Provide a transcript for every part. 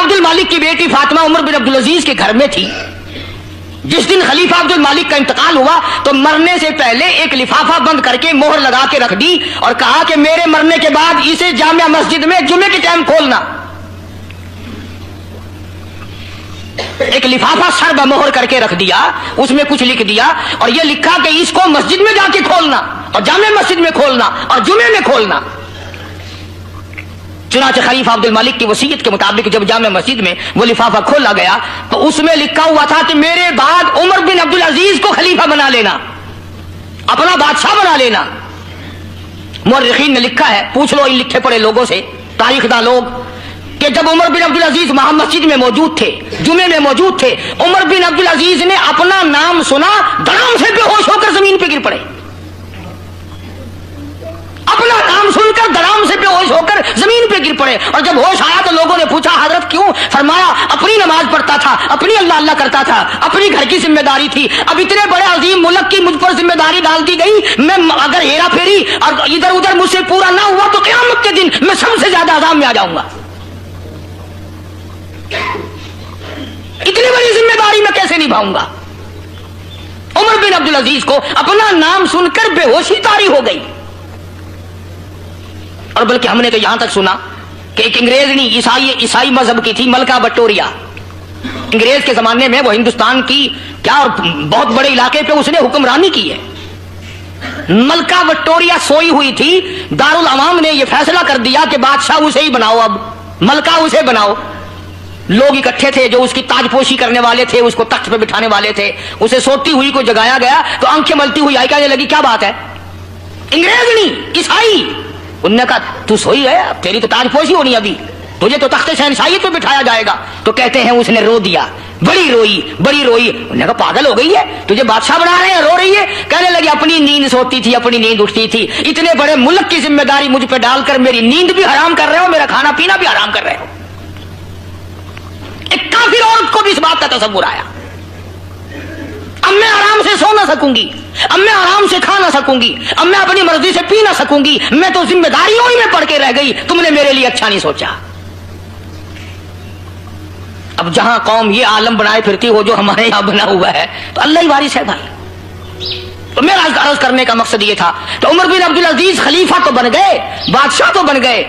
अब्दुल मालिक की बेटी फातिमा उमर बिन अब्दुल अजीज के घर में थी। जिस दिन खलीफा अब्दुल मालिक का इंतकाल हुआ तो मरने से पहले एक लिफाफा बंद करके मोहर लगा के रख दी और कहा कि मेरे मरने के बाद इसे जामिया मस्जिद में जुमे के टाइम खोलना। एक लिफाफा सर ब मोहर करके रख दिया, उसमें कुछ लिख दिया और यह लिखा कि इसको मस्जिद में जाके खोलना और जामिया मस्जिद में खोलना और जुमे में खोलना। चुनांचे खलीफा अब्दुल मालिक की वसीयत के मुताबिक जब जामिया मस्जिद में वो लिफाफा खोला गया तो उसमें लिखा हुआ था कि मेरे बाद उमर बिन अब्दुल अजीज को खलीफा बना लेना, अपना बादशाह बना लेना। मुअर्रिखीन ने लिखा है, पूछ लो इन लिखे पड़े लोगों से, तारीखदान लोग, कि जब उमर बिन अब्दुल अजीज वहां मस्जिद में मौजूद थे, जुमे में मौजूद थे, उमर बिन अब्दुल अजीज ने अपना नाम सुना, धड़ाम से बेहोश होकर जमीन पे गिर पड़े। अपना नाम सुनकर धड़ाम से बेहोश होकर जमीन पे गिर पड़े। और जब होश आया तो लोगों ने पूछा हजरत क्यों? फरमाया अपनी नमाज पढ़ता था, अपनी अल्लाह अल्लाह करता था, अपनी घर की जिम्मेदारी थी। अब इतने बड़े अजीम मुल्क की मुझ पर जिम्मेदारी डाल दी गई, मैं अगर हेरा फेरी और इधर उधर मुझसे पूरा ना हुआ तो क़यामत के दिन मैं सबसे ज्यादा अज़ाब में आ जाऊंगा। इतनी बड़ी जिम्मेदारी मैं कैसे निभाऊंगा? उमर बिन अब्दुल अजीज को अपना नाम सुनकर बेहोशी तारी हो गई। और बल्कि हमने तो यहां तक सुना कि एक अंग्रेजनी ईसाई मजहब की थी, मलका विक्टोरिया। अंग्रेज के जमाने में वो हिंदुस्तान की क्या और बहुत बड़े इलाके पे उसने हुक्मरानी की है। मलका विक्टोरिया सोई हुई थी, दारुल अवाम ने यह फैसला कर दिया कि बादशाह उसे ही बनाओ, अब मलका उसे बनाओ। लोग इकट्ठे थे जो उसकी ताजपोशी करने वाले थे, उसको तख्त पे बिठाने वाले थे। उसे सोती हुई को जगाया गया तो आंखें मलती हुई आई, कहने लगी क्या बात है? अंग्रेजनी ईसाई। उन्होंने कहा तू सोई है, अब तेरी तो ताजपोशी होनी, अभी तुझे तो तख्ते शहनशाहियत पे बिठाया जाएगा। तो कहते हैं उसने रो दिया, बड़ी रोई बड़ी रोई। उन्होंने कहा पागल हो गई है, तुझे बादशाह बना रहे हैं, रो रही है? कहने लगी अपनी नींद सोती थी, अपनी नींद उठती थी, इतने बड़े मुल्क की जिम्मेदारी मुझ पे डालकर मेरी नींद भी हराम कर रहे हो, मेरा खाना पीना भी हराम कर रहे हो। एक काफिर औरत को भी इस बात का तसव्वुर आया, अब मैं आराम से सो ना सकूंगी, अब मैं आराम से खा ना सकूंगी, अब मैं अपनी मर्जी से पी ना सकूंगी, मैं तो जिम्मेदारियों ही में पड़ के रह गई, तुमने मेरे लिए अच्छा नहीं सोचा। अब जहां कौम ये आलम बनाए फिरती हो जो हमारे यहां बना हुआ है, तो अल्लाह ही वारिस है भाई। तो मेरा अर्ज करने का मकसद ये था, तो उमर बिन अब्दुल अजीज खलीफा तो बन गए, बादशाह तो बन गए,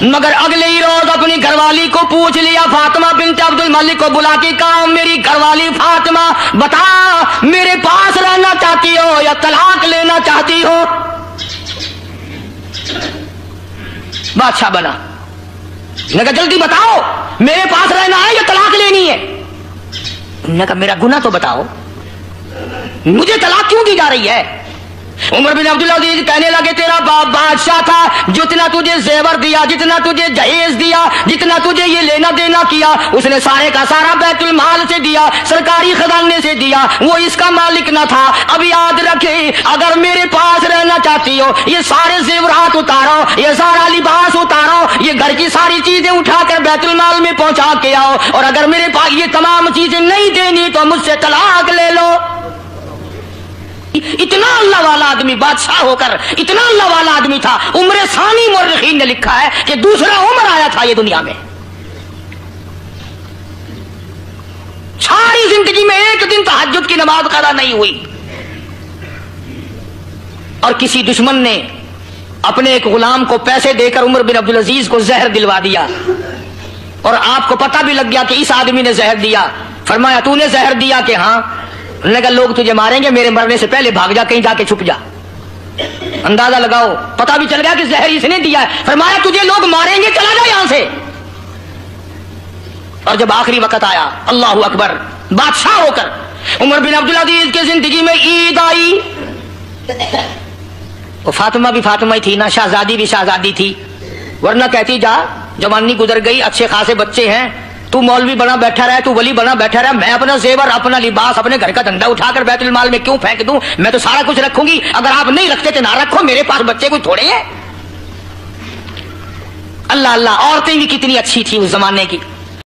मगर अगले ही रोज अपनी घरवाली को पूछ लिया, फातिमा बिन्त अब्दुल मलिक को बुला के कहा मेरी घरवाली फातिमा बता, मेरे पास रहना चाहती हो या तलाक लेना चाहती हो? बादशाह बना, मैंने कहा जल्दी बताओ, मेरे पास रहना है या तलाक लेनी है? उन्होंने कहा मेरा गुनाह तो बताओ, मुझे तलाक क्यों दी जा रही है? उमर बिन अब्दुल अजीज कहने लगे तेरा बाप बादशाह था, जितना तुझे जेवर दिया, जितना तुझे जहेज दिया, जितना तुझे ये लेना देना किया, उसने सारे का सारा बैतुल माल से दिया, सरकारी खजाने से दिया, वो इसका मालिक न था। अब याद रखे, अगर मेरे पास रहना चाहती हो, ये सारे जेवरात उतारो, ये सारा लिबास उतारो, ये घर की सारी चीजें उठाकर बैतुल माल में पहुंचा के आओ, और अगर मेरे पास ये तमाम चीजें नहीं देनी तो मुझसे तलाक ले लो। इतना अल्लाह वाला आदमी, बादशाह होकर इतना अल्लाह वाला आदमी था। उम्र सानी मुअर्रिखीन ने लिखा है कि दूसरा उमर आया था ये दुनिया में, सारी जिंदगी में एक दिन तहज्जुद की नमाज कदा नहीं हुई, और किसी दुश्मन ने अपने एक गुलाम को पैसे देकर उमर बिन अब्दुल अजीज को जहर दिलवा दिया, और आपको पता भी लग गया कि इस आदमी ने जहर दिया। फरमाया तूने जहर दिया? कि हाँ। उन्होंने कहा लोग तुझे मारेंगे, मेरे मरने से पहले भाग जा, कहीं जाके छुप जा, अंदाजा लगाओ, पता भी चल गया कि जहर इसने दिया है। फरमाया तुझे लोग मारेंगे, चला जा यहां से। और जब आखिरी वक्त आया, अल्लाह अकबर, बादशाह होकर उमर बिन अब्दुल अजीज की जिंदगी में ईद आई, वो फातिमा भी फातिमा ही थी ना, शहजादी भी शहजादी थी, वरना कहती जा जवानी गुजर गई, अच्छे खासे बच्चे हैं, तू मौलवी बना बैठा रहा, तू वली बना बैठा रहा, मैं अपना जेवर, अपना लिबास, अपने घर का धंधा उठाकर बैतुल माल में क्यों फेंक दूं? मैं तो सारा कुछ रखूंगी, अगर आप नहीं रखते तो ना रखो, मेरे पास बच्चे कोई थोड़े हैं। अल्लाह अल्लाह, औरतें भी कितनी अच्छी थी उस जमाने की।